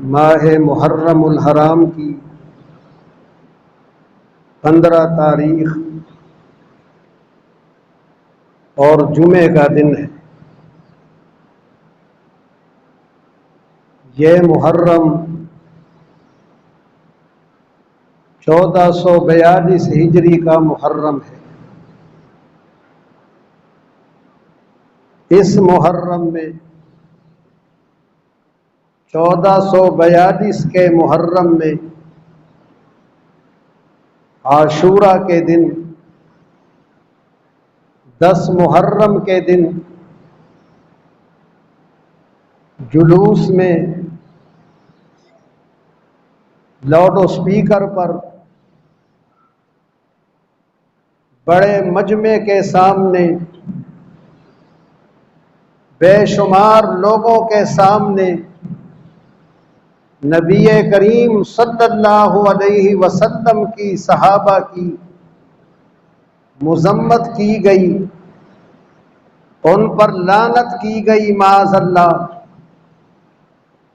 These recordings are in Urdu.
ماہ محرم الحرام کی 15 تاریخ اور جمعے کا دن ہے۔ یہ محرم 1442 ہجری کا محرم ہے۔ اس محرم میں 1442 کے محرم میں عاشورہ کے دن 10 محرم کے دن جلوس میں لاؤڈ اسپیکر پر بڑے مجمع کے سامنے بے شمار لوگوں کے سامنے نبی کریم صلی اللہ علیہ وسلم کی صحابہ کی مذمت کی گئی، ان پر لعنت کی گئی معاذ اللہ۔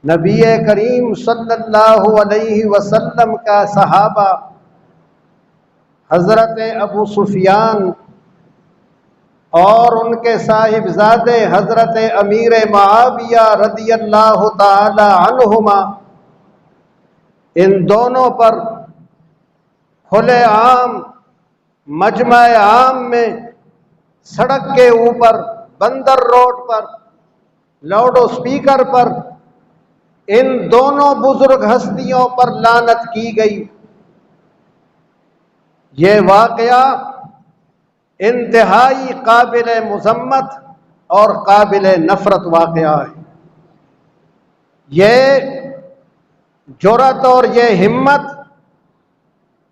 نبی کریم صلی اللہ علیہ وسلم کا صحابہ حضرت ابو سفیان اور ان کے صاحبزادے حضرت امیر معاویہ رضی اللہ تعالی عنہما، ان دونوں پر کھلے عام مجمع عام میں سڑک کے اوپر بندر روڈ پر لاؤڈ اسپیکر پر ان دونوں بزرگ ہستیوں پر لعنت کی گئی۔ یہ واقعہ انتہائی قابل مذمت اور قابل نفرت واقعہ ہے۔ یہ جرأت اور یہ ہمت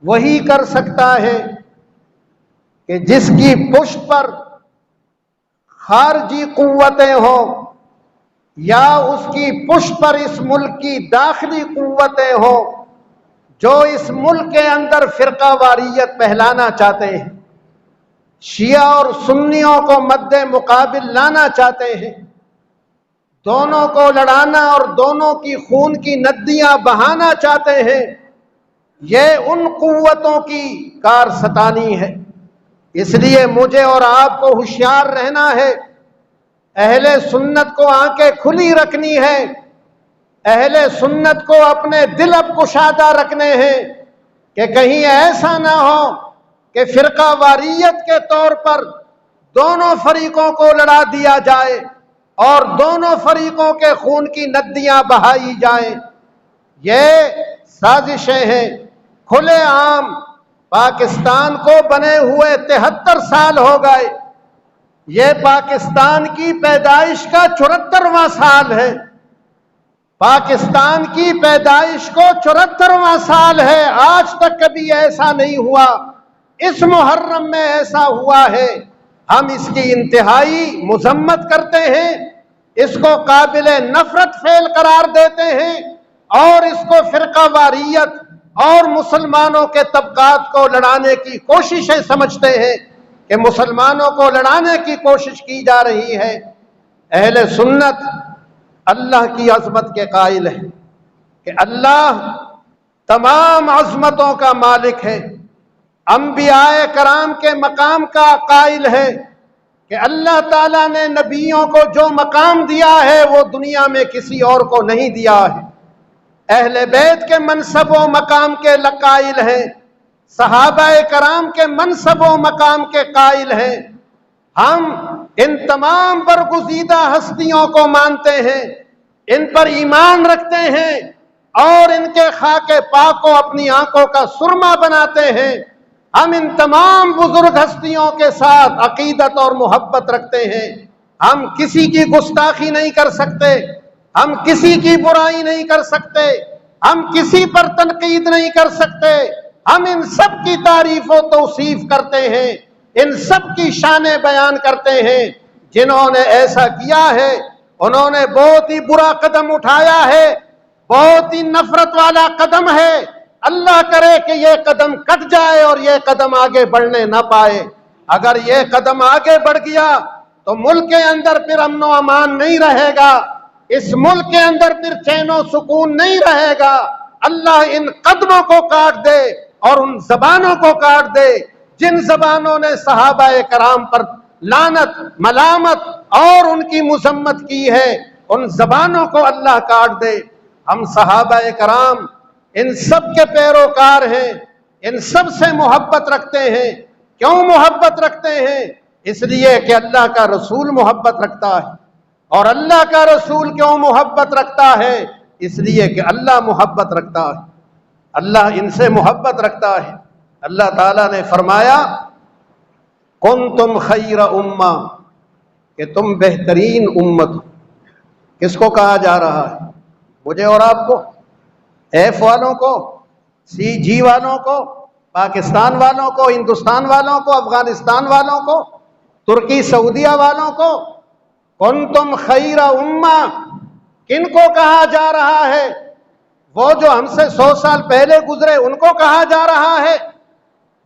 وہی کر سکتا ہے کہ جس کی پشت پر خارجی قوتیں ہوں یا اس کی پشت پر اس ملک کی داخلی قوتیں ہوں جو اس ملک کے اندر فرقہ واریت پھیلانا چاہتے ہیں، شیعہ اور سنیوں کو مد مقابل لانا چاہتے ہیں، دونوں کو لڑانا اور دونوں کی خون کی ندیاں بہانا چاہتے ہیں۔ یہ ان قوتوں کی کارستانی ہے۔ اس لیے مجھے اور آپ کو ہوشیار رہنا ہے، اہل سنت کو آنکھیں کھلی رکھنی ہے، اہل سنت کو اپنے دل اب کشادہ رکھنے ہیں کہ کہیں ایسا نہ ہو کہ فرقہ واریت کے طور پر دونوں فریقوں کو لڑا دیا جائے اور دونوں فریقوں کے خون کی ندیاں بہائی جائیں۔ یہ سازشیں ہیں۔ کھلے عام پاکستان کو بنے ہوئے 73 سال ہو گئے، یہ پاکستان کی پیدائش کا 74واں سال ہے، پاکستان کی پیدائش کو 74واں سال ہے۔ آج تک کبھی ایسا نہیں ہوا، اس محرم میں ایسا ہوا ہے۔ ہم اس کی انتہائی مذمت کرتے ہیں، اس کو قابل نفرت فعل قرار دیتے ہیں اور اس کو فرقہ واریت اور مسلمانوں کے طبقات کو لڑانے کی کوششیں سمجھتے ہیں کہ مسلمانوں کو لڑانے کی کوشش کی جا رہی ہے۔ اہل سنت اللہ کی عظمت کے قائل ہے کہ اللہ تمام عظمتوں کا مالک ہے، انبیاء کرام کے مقام کا قائل ہے کہ اللہ تعالیٰ نے نبیوں کو جو مقام دیا ہے وہ دنیا میں کسی اور کو نہیں دیا ہے۔ اہل بیت کے منصب و مقام کے قائل ہیں، صحابہ کرام کے منصب و مقام کے قائل ہیں۔ ہم ان تمام برگزیدہ ہستیوں کو مانتے ہیں، ان پر ایمان رکھتے ہیں اور ان کے خاک پاک کو اپنی آنکھوں کا سرما بناتے ہیں۔ ہم ان تمام بزرگ ہستیوں کے ساتھ عقیدت اور محبت رکھتے ہیں۔ ہم کسی کی گستاخی نہیں کر سکتے، ہم کسی کی برائی نہیں کر سکتے، ہم کسی پر تنقید نہیں کر سکتے۔ ہم ان سب کی تعریف و توصیف کرتے ہیں، ان سب کی شانیں بیان کرتے ہیں۔ جنہوں نے ایسا کیا ہے انہوں نے بہت ہی برا قدم اٹھایا ہے، بہت ہی نفرت والا قدم ہے۔ اللہ کرے کہ یہ قدم کٹ جائے اور یہ قدم آگے بڑھنے نہ پائے۔ اگر یہ قدم آگے بڑھ گیا تو ملک کے اندر پھر امن و امان نہیں رہے گا، اس ملک کے اندر پھر چین و سکون نہیں رہے گا۔ اللہ ان قدموں کو کاٹ دے اور ان زبانوں کو کاٹ دے جن زبانوں نے صحابہ کرام پر لعنت، ملامت اور ان کی مذمت کی ہے، ان زبانوں کو اللہ کاٹ دے۔ ہم صحابہ کرام ان سب کے پیروکار ہیں، ان سب سے محبت رکھتے ہیں۔ کیوں محبت رکھتے ہیں؟ اس لیے کہ اللہ کا رسول محبت رکھتا ہے۔ اور اللہ کا رسول کیوں محبت رکھتا ہے؟ اس لیے کہ اللہ محبت رکھتا ہے، اللہ ان سے محبت رکھتا ہے۔ اللہ تعالیٰ نے فرمایا کنتم خیر امہ، کہ تم بہترین امت ہو۔ کس کو کہا جا رہا ہے؟ مجھے اور آپ کو، ایف والوں کو، سی جی والوں کو، پاکستان والوں کو، ہندوستان والوں کو، افغانستان والوں کو، ترکی سعودیہ والوں کو۔ کنتم خیر امہ کن کو کہا جا رہا ہے؟ وہ جو ہم سے 100 سال پہلے گزرے ان کو کہا جا رہا ہے؟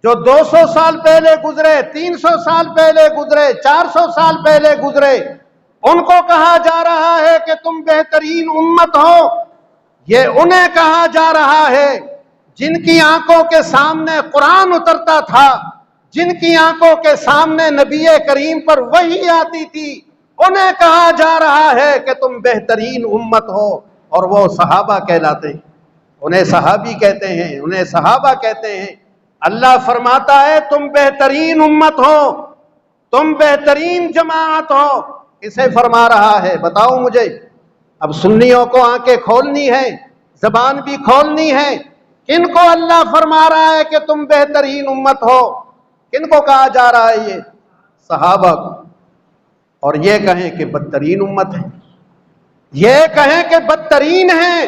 جو 200 سال پہلے گزرے، 300 سال پہلے گزرے، 400 سال پہلے گزرے، ان کو کہا جا رہا ہے کہ تم بہترین امت ہو؟ یہ انہیں کہا جا رہا ہے جن کی آنکھوں کے سامنے قرآن اترتا تھا، جن کی آنکھوں کے سامنے نبی کریم پر وحی آتی تھی، انہیں کہا جا رہا ہے کہ تم بہترین امت ہو۔ اور وہ صحابہ کہلاتے ہیں، انہیں صحابی کہتے ہیں، انہیں صحابہ کہتے ہیں۔ اللہ فرماتا ہے تم بہترین امت ہو، تم بہترین جماعت ہو۔ اسے فرما رہا ہے؟ بتاؤ مجھے۔ اب سنیوں کو آنکھیں کھولنی ہے، زبان بھی کھولنی ہے۔ کن کو اللہ فرما رہا ہے کہ تم بہترین امت ہو؟ کن کو کہا جا رہا ہے؟ یہ صحابہ کو۔ اور یہ کہیں کہ بدترین امت ہے، یہ کہیں کہ بدترین ہیں،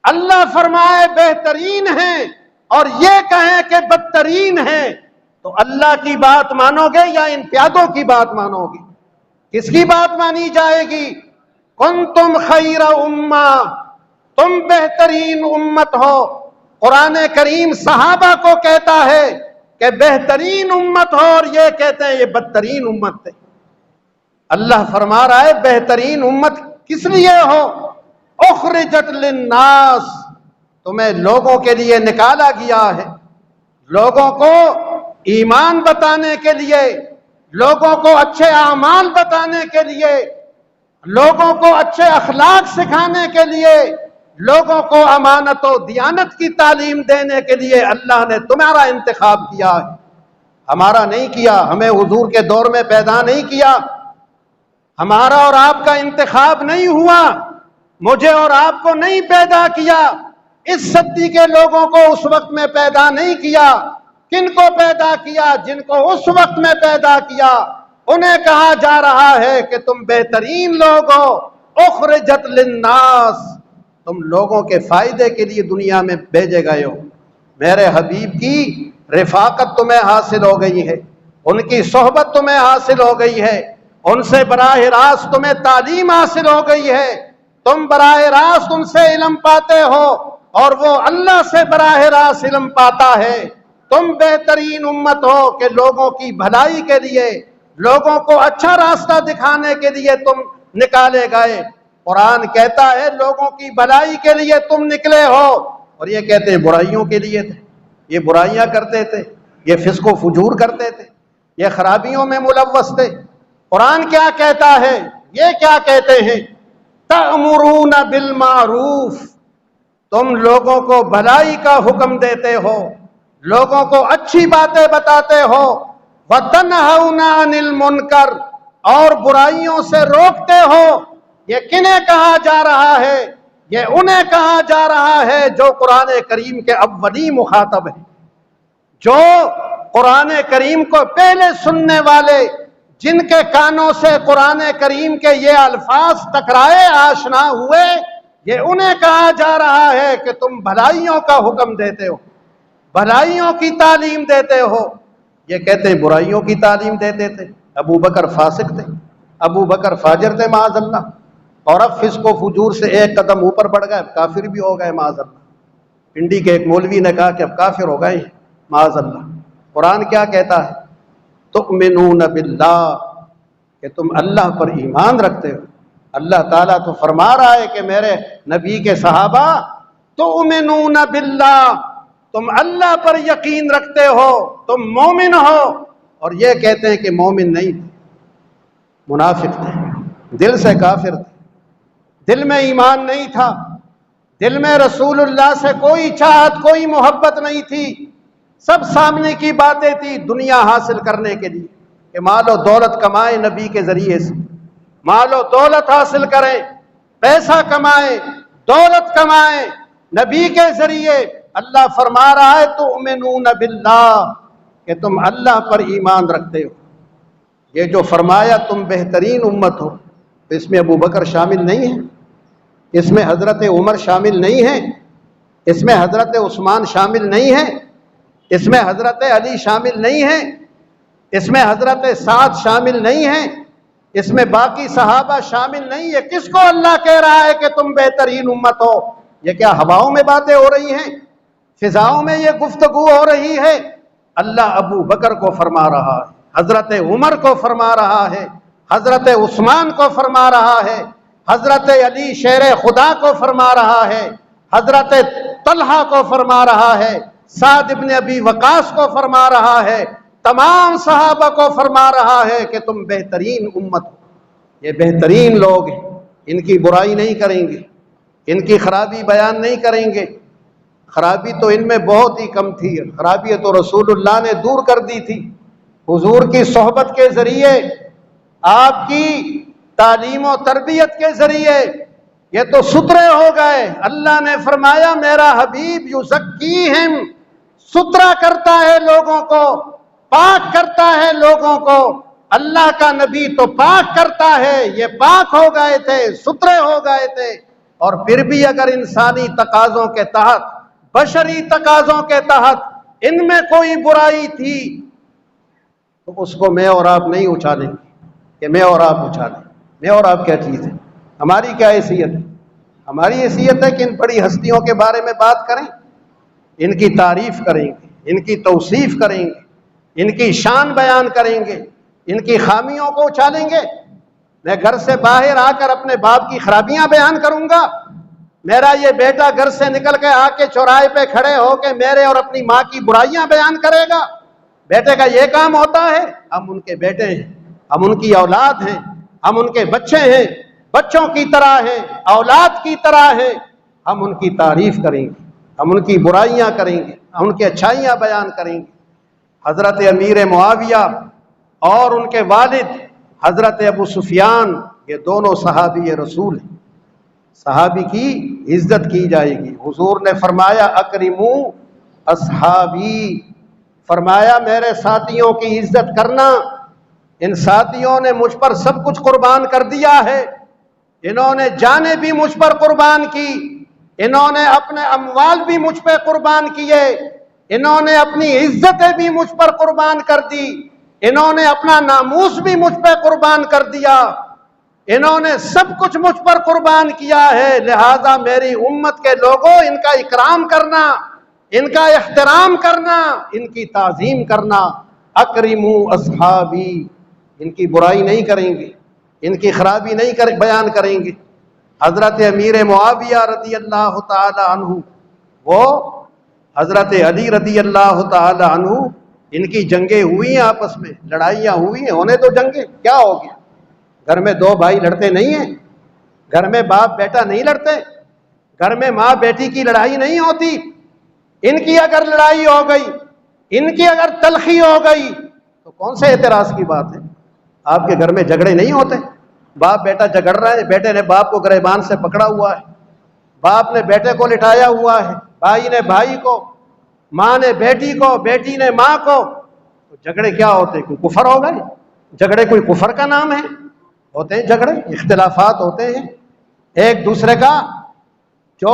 اللہ فرمائے بہترین ہیں اور یہ کہیں کہ بدترین ہیں، تو اللہ کی بات مانو گے یا ان پیادوں کی بات مانو گے؟ کس کی بات مانی جائے گی؟ کنتم خیر امہ، تم بہترین امت ہو۔ قرآن کریم صحابہ کو کہتا ہے کہ بہترین امت ہو اور یہ کہتے ہیں یہ بدترین امت ہے۔ اللہ فرما رہا ہے بہترین امت کس لیے ہو؟ اخرجت للناس، تمہیں لوگوں کے لیے نکالا گیا ہے، لوگوں کو ایمان بتانے کے لیے، لوگوں کو اچھے اعمال بتانے کے لیے، لوگوں کو اچھے اخلاق سکھانے کے لیے، لوگوں کو امانت و دیانت کی تعلیم دینے کے لیے اللہ نے تمہارا انتخاب کیا ہے، ہمارا نہیں کیا۔ ہمیں حضور کے دور میں پیدا نہیں کیا، ہمارا اور آپ کا انتخاب نہیں ہوا، مجھے اور آپ کو نہیں پیدا کیا، اس صدی کے لوگوں کو اس وقت میں پیدا نہیں کیا۔ کن کو پیدا کیا؟ جن کو اس وقت میں پیدا کیا انہیں کہا جا رہا ہے کہ تم بہترین لوگ ہو۔ اخرجت للناس، تم لوگوں کے فائدے کے لیے دنیا میں بھیجے گئے ہو۔ میرے حبیب کی رفاقت تمہیں حاصل ہو گئی ہے، ان کی صحبت تمہیں حاصل ہو گئی ہے، ان سے براہ راست تمہیں تعلیم حاصل ہو گئی ہے، تم براہ راست ان سے علم پاتے ہو اور وہ اللہ سے براہ راست علم پاتا ہے۔ تم بہترین امت ہو کہ لوگوں کی بھلائی کے لیے، لوگوں کو اچھا راستہ دکھانے کے لیے تم نکالے گئے۔ قرآن کہتا ہے لوگوں کی بھلائی کے لیے تم نکلے ہو، اور یہ کہتے ہیں برائیوں کے لیے تھے، یہ برائیاں کرتے تھے، یہ فسق و فجور کرتے تھے، یہ خرابیوں میں ملوث تھے۔ قرآن کیا کہتا ہے؟ یہ کیا کہتے ہیں؟ تأمرون بالمعروف، تم لوگوں کو بھلائی کا حکم دیتے ہو، لوگوں کو اچھی باتیں بتاتے ہو، وتنہون عن المنکر، اور برائیوں سے روکتے ہو۔ یہ کنہیں کہا جا رہا ہے؟ یہ انہیں کہا جا رہا ہے جو قرآن کریم کے اولین مخاطب ہیں، جو قرآن کریم کو پہلے سننے والے، جن کے کانوں سے قرآن کریم کے یہ الفاظ ٹکرائے، آشنا ہوئے، یہ انہیں کہا جا رہا ہے کہ تم بھلائیوں کا حکم دیتے ہو، بھلائیوں کی تعلیم دیتے ہو۔ یہ کہتے ہیں برائیوں کی تعلیم دیتے تھے۔ ابو بکر فاسق تھے، ابو بکر فاجر تھے معاذ اللہ، اور اب فسق و فجور سے ایک قدم اوپر بڑھ گئے، اب کافر بھی ہو گئے معاذ اللہ۔ پنڈی کے ایک مولوی نے کہا کہ اب کافر ہو گئے معاذ اللہ۔ قرآن کیا کہتا ہے؟ تؤمنون باللہ، کہ تم اللہ پر ایمان رکھتے ہو، اللہ تعالیٰ تو فرما رہا ہے کہ میرے نبی کے صحابہ تؤمنون باللہ، تم اللہ پر یقین رکھتے ہو، تم مومن ہو، اور یہ کہتے ہیں کہ مومن نہیں تھے، منافق تھے، دل سے کافر تھے، دل میں ایمان نہیں تھا، دل میں رسول اللہ سے کوئی چاہت کوئی محبت نہیں تھی، سب سامنے کی باتیں تھی دنیا حاصل کرنے کے لیے کہ مال و دولت کمائیں نبی کے ذریعے سے، مال و دولت حاصل کریں، پیسہ کمائیں، دولت کمائیں نبی کے ذریعے۔ اللہ فرما رہا ہے تؤمنون باللہ کہ تم اللہ پر ایمان رکھتے ہو۔ یہ جو فرمایا تم بہترین امت ہو، اس میں ابو بکر شامل نہیں ہے، اس میں حضرت عمر شامل نہیں ہے، اس میں حضرت عثمان شامل نہیں ہے، اس میں حضرت علی شامل نہیں ہے، اس میں حضرت سعد شامل نہیں ہے، اس میں باقی صحابہ شامل نہیں ہے۔ کس کو اللہ کہہ رہا ہے کہ تم بہترین امت ہو؟ یہ کیا ہواؤں میں باتیں ہو رہی ہیں، فضاؤں میں یہ گفتگو ہو رہی ہے؟ اللہ ابو بکر کو فرما رہا ہے، حضرت عمر کو فرما رہا ہے، حضرت عثمان کو فرما رہا ہے، حضرت علی شیر خدا کو فرما رہا ہے، حضرت طلحہ کو فرما رہا ہے، سعد ابن ابی وقاص کو فرما رہا ہے، تمام صحابہ کو فرما رہا ہے کہ تم بہترین امت ہو۔ یہ بہترین لوگ ہیں، ان کی برائی نہیں کریں گے، ان کی خرابی بیان نہیں کریں گے۔ خرابی تو ان میں بہت ہی کم تھی، خرابی تو رسول اللہ نے دور کر دی تھی، حضور کی صحبت کے ذریعے، آپ کی تعلیم و تربیت کے ذریعے یہ تو ستھرے ہو گئے۔ اللہ نے فرمایا میرا حبیب یزکیہم، ستھرا کرتا ہے لوگوں کو، پاک کرتا ہے لوگوں کو۔ اللہ کا نبی تو پاک کرتا ہے، یہ پاک ہو گئے تھے، ستھرے ہو گئے تھے۔ اور پھر بھی اگر انسانی تقاضوں کے تحت، بشری تقاضوں کے تحت ان میں کوئی برائی تھی تو اس کو میں اور آپ نہیں اچھالیں گے کہ میں اور آپ اچھالیں۔ میں اور آپ کیا چیز ہے؟ ہماری کیا حیثیت ہے؟ ہماری حیثیت ہے کہ ان بڑی ہستیوں کے بارے میں بات کریں، ان کی تعریف کریں گے، ان کی توصیف کریں گے، ان کی شان بیان کریں گے، ان کی خامیوں کو اچھالیں گے۔ میں گھر سے باہر آ کر اپنے باپ کی خرابیاں بیان کروں گا؟ میرا یہ بیٹا گھر سے نکل کے آ کے چوراہے پہ کھڑے ہو کے میرے اور اپنی ماں کی برائیاں بیان کرے گا؟ بیٹے کا یہ کام ہوتا ہے؟ ہم ان کے بیٹے ہیں، ہم ان کی اولاد ہیں، ہم ان کے بچے ہیں، بچوں کی طرح ہیں، اولاد کی طرح ہیں۔ ہم ان کی تعریف کریں گے، ہم ان کی برائیاں کریں گے، ہم ان کی اچھائیاں بیان کریں گے۔ حضرت امیر معاویہ اور ان کے والد حضرت ابو سفیان، یہ دونوں صحابی رسول ہیں، صحابی کی عزت کی جائے گی۔ حضور نے فرمایا اکرموا اصحابی، فرمایا میرے ساتھیوں کی عزت کرنا۔ ان ساتھیوں نے مجھ پر سب کچھ قربان کر دیا ہے، انہوں نے جانیں بھی مجھ پر قربان کی، انہوں نے اپنے اموال بھی مجھ پہ قربان کیے، انہوں نے اپنی عزتیں بھی مجھ پر قربان کر دی، انہوں نے اپنا ناموس بھی مجھ پہ قربان کر دیا، انہوں نے سب کچھ مجھ پر قربان کیا ہے۔ لہذا میری امت کے لوگوں ان کا اکرام کرنا، ان کا احترام کرنا، ان کی تعظیم کرنا۔ اکرموا اصحابی، ان کی برائی نہیں کریں گے، ان کی خرابی نہیں بیان کریں گے۔ حضرت امیر معاویہ رضی اللہ تعالی عنہ، وہ حضرت علی رضی اللہ تعالی عنہ، ان کی جنگیں ہوئی ہیں، آپس میں لڑائیاں ہوئی ہیں، ہونے تو جنگیں، کیا ہو گیا؟ گھر میں دو بھائی لڑتے نہیں ہیں، گھر میں باپ بیٹا نہیں لڑتے، گھر میں ماں بیٹی کی لڑائی نہیں ہوتی۔ ان کی اگر لڑائی ہو گئی، ان کی اگر تلخی ہو گئی تو کون سے اعتراض کی بات ہے؟ آپ کے گھر میں جھگڑے نہیں ہوتے؟ باپ بیٹا جھگڑ رہا ہے، بیٹے نے باپ کو گریبان سے پکڑا ہوا ہے، باپ نے بیٹے کو لٹایا ہوا ہے، بھائی نے بھائی کو، ماں نے بیٹی کو، بیٹی نے ماں کو، تو جھگڑے کیا ہوتے؟ کوئی کفر ہوگا؟ جھگڑے کوئی کفر کا نام ہے؟ ہوتے ہیں جھگڑے، اختلافات ہوتے ہیں، ایک دوسرے کا جو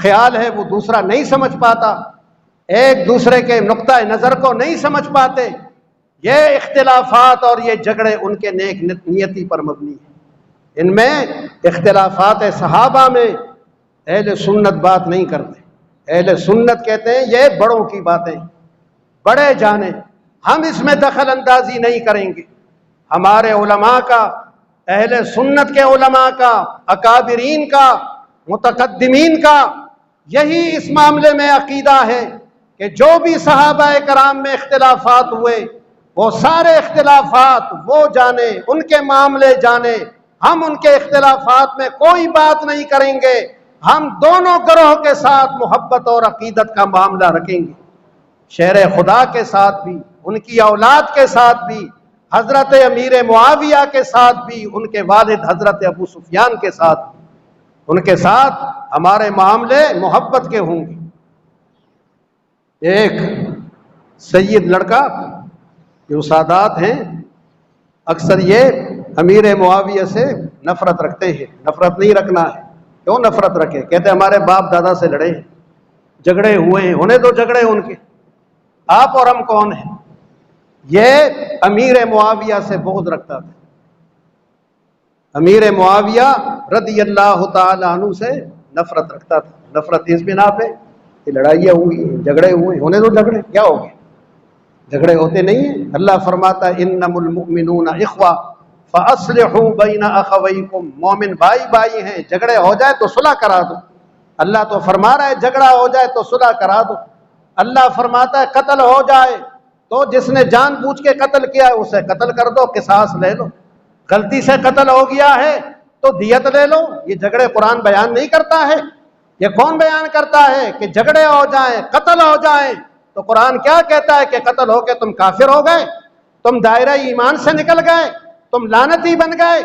خیال ہے وہ دوسرا نہیں سمجھ پاتا، ایک دوسرے کے نقطہ نظر کو نہیں سمجھ پاتے۔ یہ اختلافات اور یہ جھگڑے ان کے نیک نیتی پر مبنی ہیں۔ ان میں اختلافات صحابہ میں اہل سنت بات نہیں کرتے۔ اہل سنت کہتے ہیں یہ بڑوں کی باتیں، بڑے جانیں، ہم اس میں دخل اندازی نہیں کریں گے۔ ہمارے علماء کا اہل سنت کے علماء کا، اکابرین کا، متقدمین کا یہی اس معاملے میں عقیدہ ہے کہ جو بھی صحابہ کرام میں اختلافات ہوئے وہ سارے اختلافات وہ جانے، ان کے معاملے جانے، ہم ان کے اختلافات میں کوئی بات نہیں کریں گے، ہم دونوں گروہ کے ساتھ محبت اور عقیدت کا معاملہ رکھیں گے، شہر خدا کے ساتھ بھی، ان کی اولاد کے ساتھ بھی، حضرت امیر معاویہ کے ساتھ بھی، ان کے والد حضرت ابو سفیان کے ساتھ بھی، ان کے ساتھ ہمارے معاملے محبت کے ہوں گے۔ ایک سید لڑکا جو سادات ہیں اکثر یہ امیر معاویہ سے نفرت رکھتے ہیں، نفرت نہیں رکھنا ہے، کیوں نفرت رکھے؟ کہتے ہیں ہمارے باپ دادا سے لڑے ہیں، جھگڑے ہوئے ہیں، انہیں تو جھگڑے ان کے، آپ اور ہم کون ہیں؟ یہ امیر معاویہ سے بغض رکھتا تھا، امیر معاویہ رضی اللہ تعالی عنہ سے نفرت رکھتا تھا۔ نفرت اس بنا پہ کہ لڑائیاں ہوئی، جھگڑے ہوئے، انہیں تو جھگڑے کیا ہو گئے؟ جھگڑے ہوتے نہیں ہیں۔ اللہ فرماتا ہے انما المؤمنون اخوہ فاصلحوا بین اخویکم، مومن بھائی بھائی ہیں، جھگڑے ہو جائے تو صلح کرا دو۔ اللہ تو فرما رہا ہے جھگڑا ہو جائے تو صلح کرا دو۔ اللہ فرماتا ہے قتل ہو جائے تو جس نے جان بوجھ کے قتل کیا ہے اسے قتل کر دو، قصاص لے لو، غلطی سے قتل ہو گیا ہے تو دیت لے لو۔ یہ جھگڑے قرآن بیان نہیں کرتا ہے، یہ کون بیان کرتا ہے کہ جھگڑے ہو جائیں، قتل ہو جائیں تو قرآن کیا کہتا ہے کہ قتل ہو کے تم کافر ہو گئے، تم دائرہ ایمان سے نکل گئے، تم لعنتی بن گئے۔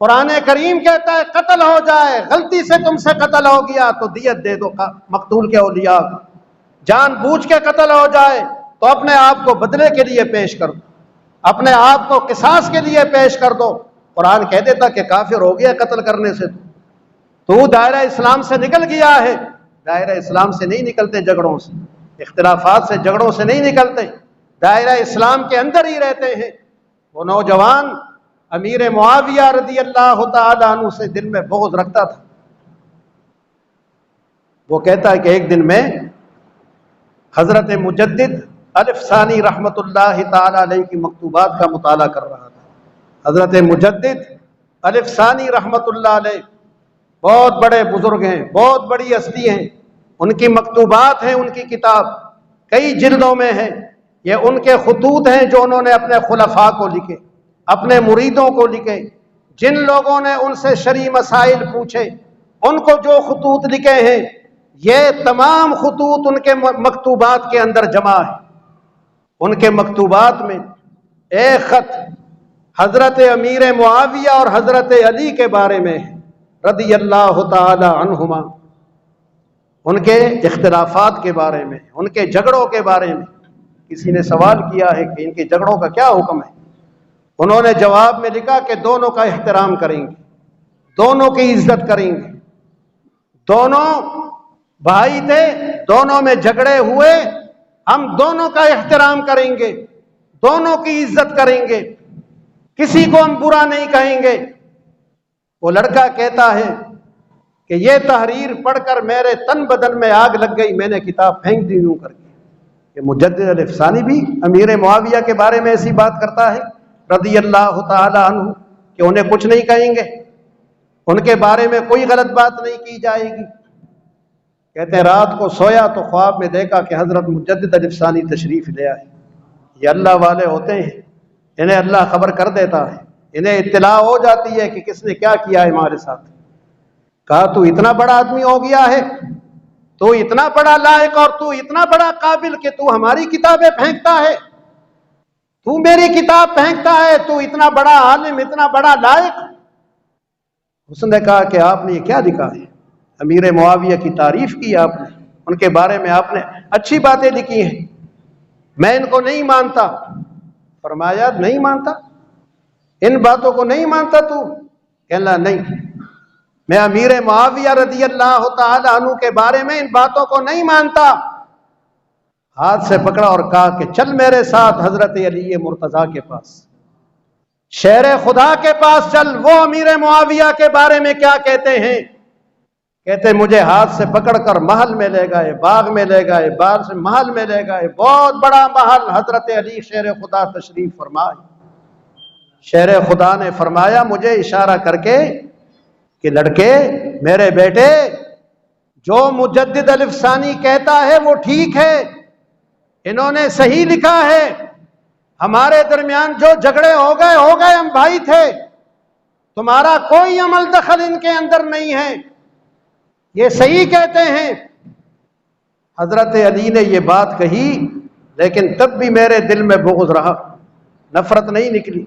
قرآن کریم کہتا ہے قتل ہو جائے، غلطی سے تم سے قتل ہو گیا تو دیت دے دو مقتول کے اولیاء کو، جان بوجھ کے قتل ہو جائے تو اپنے آپ کو بدلے کے لیے پیش کر دو، اپنے آپ کو قصاص کے لیے پیش کر دو۔ قرآن کہہ دیتا کہ کافر ہو گیا قتل کرنے سے، تو دائرہ اسلام سے نکل گیا ہے۔ دائرہ اسلام سے نہیں نکلتے جھگڑوں سے، اختلافات سے، جھگڑوں سے نہیں نکلتے، دائرہ اسلام کے اندر ہی رہتے ہیں۔ وہ نوجوان امیر معاویہ رضی اللہ تعالی عنہ سے دل میں بغض رکھتا تھا۔ وہ کہتا ہے کہ ایک دن میں حضرت مجدد الف ثانی رحمت اللہ تعالی علیہ کی مکتوبات کا مطالعہ کر رہا تھا۔ حضرت مجدد الف ثانی رحمت اللہ علیہ بہت بڑے بزرگ ہیں، بہت بڑی ہستی ہیں، ان کی مکتوبات ہیں، ان کی کتاب کئی جلدوں میں ہے، یہ ان کے خطوط ہیں جو انہوں نے اپنے خلفاء کو لکھے، اپنے مریدوں کو لکھے، جن لوگوں نے ان سے شرعی مسائل پوچھے ان کو جو خطوط لکھے ہیں، یہ تمام خطوط ان کے مکتوبات کے اندر جمع ہے۔ ان کے مکتوبات میں ایک خط حضرت امیر معاویہ اور حضرت علی کے بارے میں ہے رضی اللہ تعالی عنہما، ان کے اختلافات کے بارے میں، ان کے جھگڑوں کے بارے میں۔ کسی نے سوال کیا ہے کہ ان کے جھگڑوں کا کیا حکم ہے؟ انہوں نے جواب میں لکھا کہ دونوں کا احترام کریں گے، دونوں کی عزت کریں گے، دونوں بھائی تھے، دونوں میں جھگڑے ہوئے، ہم دونوں کا احترام کریں گے، دونوں کی عزت کریں گے، کسی کو ہم برا نہیں کہیں گے۔ وہ لڑکا کہتا ہے کہ یہ تحریر پڑھ کر میرے تن بدن میں آگ لگ گئی، میں نے کتاب پھینک دی یوں کر کے۔ کہ مجدد الف ثانی بھی امیر معاویہ کے بارے میں ایسی بات کرتا ہے رضی اللہ تعالی عنہ کہ انہیں کچھ نہیں کہیں گے، ان کے بارے میں کوئی غلط بات نہیں کی جائے گی۔ کہتے ہیں رات کو سویا تو خواب میں دیکھا کہ حضرت مجدد الف ثانی تشریف لے آئے۔ یہ اللہ والے ہوتے ہیں، انہیں اللہ خبر کر دیتا ہے، انہیں اطلاع ہو جاتی ہے کہ کس نے کیا کیا ہے ہمارے ساتھ۔ کہا تو اتنا بڑا آدمی ہو گیا ہے، تو اتنا بڑا لائق اور تو اتنا بڑا قابل کہ تو ہماری کتابیں پھینکتا ہے، تو میری کتاب پھینکتا ہے، تو اتنا بڑا عالم، اتنا بڑا لائق۔ اس نے کہا کہ آپ نے یہ کیا لکھا ہے؟ امیر معاویہ کی تعریف کی آپ نے، ان کے بارے میں آپ نے اچھی باتیں لکھی ہیں، میں ان کو نہیں مانتا۔ فرمایا نہیں مانتا، ان باتوں کو نہیں مانتا تو؟ کہنا نہیں، میں امیر معاویہ رضی اللہ تعالی عنہ کے بارے میں ان باتوں کو نہیں مانتا۔ ہاتھ سے پکڑا اور کہا کہ چل میرے ساتھ حضرت علی مرتضیٰ کے پاس، شہر خدا کے پاس چل، وہ امیر معاویہ کے بارے میں کیا کہتے ہیں۔ کہتے مجھے ہاتھ سے پکڑ کر محل میں لے گئے، باغ میں لے گئے، باغ سے محل میں لے گئے، بہت بڑا محل، حضرت علی شیر خدا تشریف فرمائے۔ شیر خدا نے فرمایا مجھے اشارہ کر کے کہ لڑکے میرے بیٹے، جو مجدد الف ثانی کہتا ہے وہ ٹھیک ہے، انہوں نے صحیح لکھا ہے، ہمارے درمیان جو جھگڑے ہو گئے، ہم بھائی تھے، تمہارا کوئی عمل دخل ان کے اندر نہیں ہے، یہ صحیح کہتے ہیں۔ حضرت علی نے یہ بات کہی، لیکن تب بھی میرے دل میں بغض رہا، نفرت نہیں نکلی۔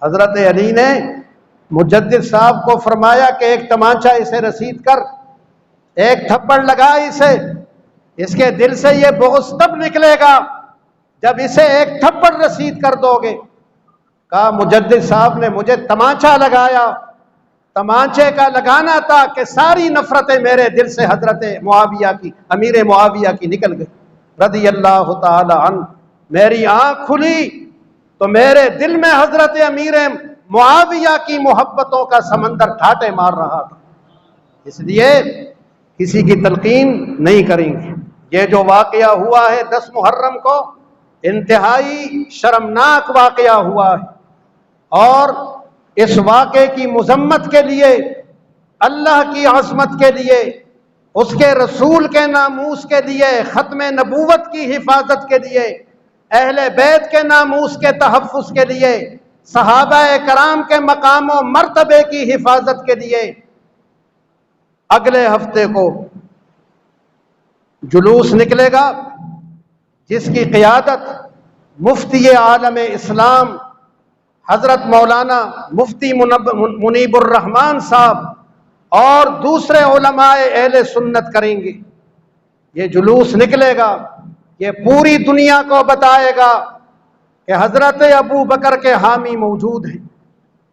حضرت علی نے مجدد صاحب کو فرمایا کہ ایک تمانچہ اسے رسید کر، ایک تھپڑ لگا اسے، اس کے دل سے یہ بغض تب نکلے گا جب اسے ایک تھپڑ رسید کر دو گے۔ کہا مجدد صاحب نے مجھے تمانچہ لگایا، تمانچے کا لگانا تھا کہ ساری نفرتیں میرے دل سے حضرت معاویہ کی، امیر معاویہ کی نکل گئی رضی اللہ تعالی عنہ۔ میری آنکھ کھلی تو میرے دل میں حضرت امیر معاویہ کی محبتوں کا سمندر ٹھاٹے مار رہا تھا، اس لیے کسی کی تلقین نہیں کریں گے۔ یہ جو واقعہ ہوا ہے 10 محرم کو، انتہائی شرمناک واقعہ ہوا ہے، اور اس واقعے کی مذمت کے لیے، اللہ کی عظمت کے لیے، اس کے رسول کے ناموس کے لیے، ختم نبوت کی حفاظت کے لیے، اہل بیت کے ناموس کے تحفظ کے لیے، صحابہ کرام کے مقام و مرتبے کی حفاظت کے لیے اگلے ہفتے کو جلوس نکلے گا، جس کی قیادت مفتی عالم اسلام حضرت مولانا مفتی منیب الرحمان صاحب اور دوسرے علماء اہل سنت کریں گے۔ یہ جلوس نکلے گا، یہ پوری دنیا کو بتائے گا کہ حضرت ابو بکر کے حامی موجود ہیں،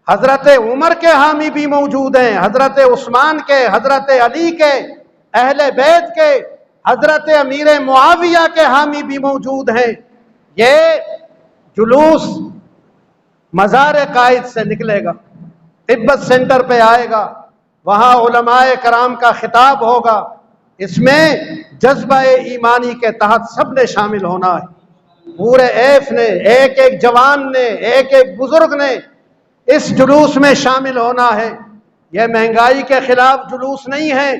حضرت عمر کے حامی بھی موجود ہیں، حضرت عثمان کے، حضرت علی کے، اہل بیت کے، حضرت امیر معاویہ کے حامی بھی موجود ہیں۔ یہ جلوس مزار قائد سے نکلے گا، تبت سینٹر پہ آئے گا، وہاں علماء کرام کا خطاب ہوگا، اس میں جذبہ ایمانی کے تحت سب نے شامل ہونا ہے، پورے ایف نے، ایک ایک جوان نے، ایک ایک بزرگ نے اس جلوس میں شامل ہونا ہے۔ یہ مہنگائی کے خلاف جلوس نہیں ہے،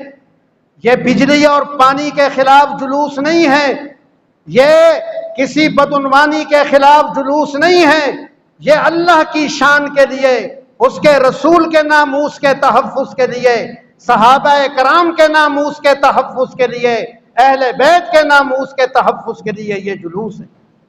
یہ بجلی اور پانی کے خلاف جلوس نہیں ہے، یہ کسی بدعنوانی کے خلاف جلوس نہیں ہے، یہ اللہ کی شان کے لیے، اس کے رسول کے ناموس کے تحفظ کے لیے، صحابہ کرام کے ناموس کے تحفظ کے لیے، اہل بیت کے ناموس کے تحفظ کے لیے یہ جلوس ہے۔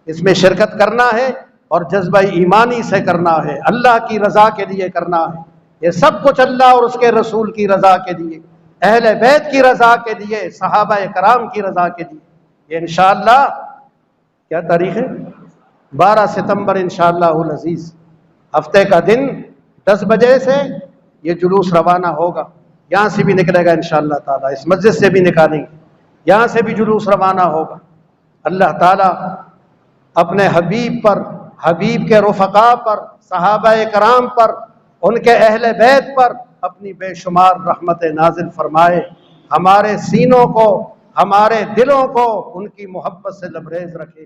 اس میں شرکت کرنا ہے اور جذبہ ایمانی سے کرنا ہے، اللہ کی رضا کے لیے کرنا ہے، یہ سب کچھ اللہ اور اس کے رسول کی رضا کے لیے، اہل بیت کی رضا کے لیے، صحابہ کرام کی رضا کے لیے۔ یہ انشاءاللہ کیا تاریخ ہے؟ 12 ستمبر انشاءاللہ العزیز، ہفتے کا دن 10 بجے سے یہ جلوس روانہ ہوگا، یہاں سے بھی نکلے گا انشاءاللہ تعالیٰ، اس مسجد سے بھی نکالیں گے، یہاں سے بھی جلوس روانہ ہوگا۔ اللہ تعالیٰ اپنے حبیب پر، حبیب کے رفقاء پر، صحابہ کرام پر، ان کے اہل بیت پر اپنی بے شمار رحمت نازل فرمائے، ہمارے سینوں کو، ہمارے دلوں کو ان کی محبت سے لبریز رکھے۔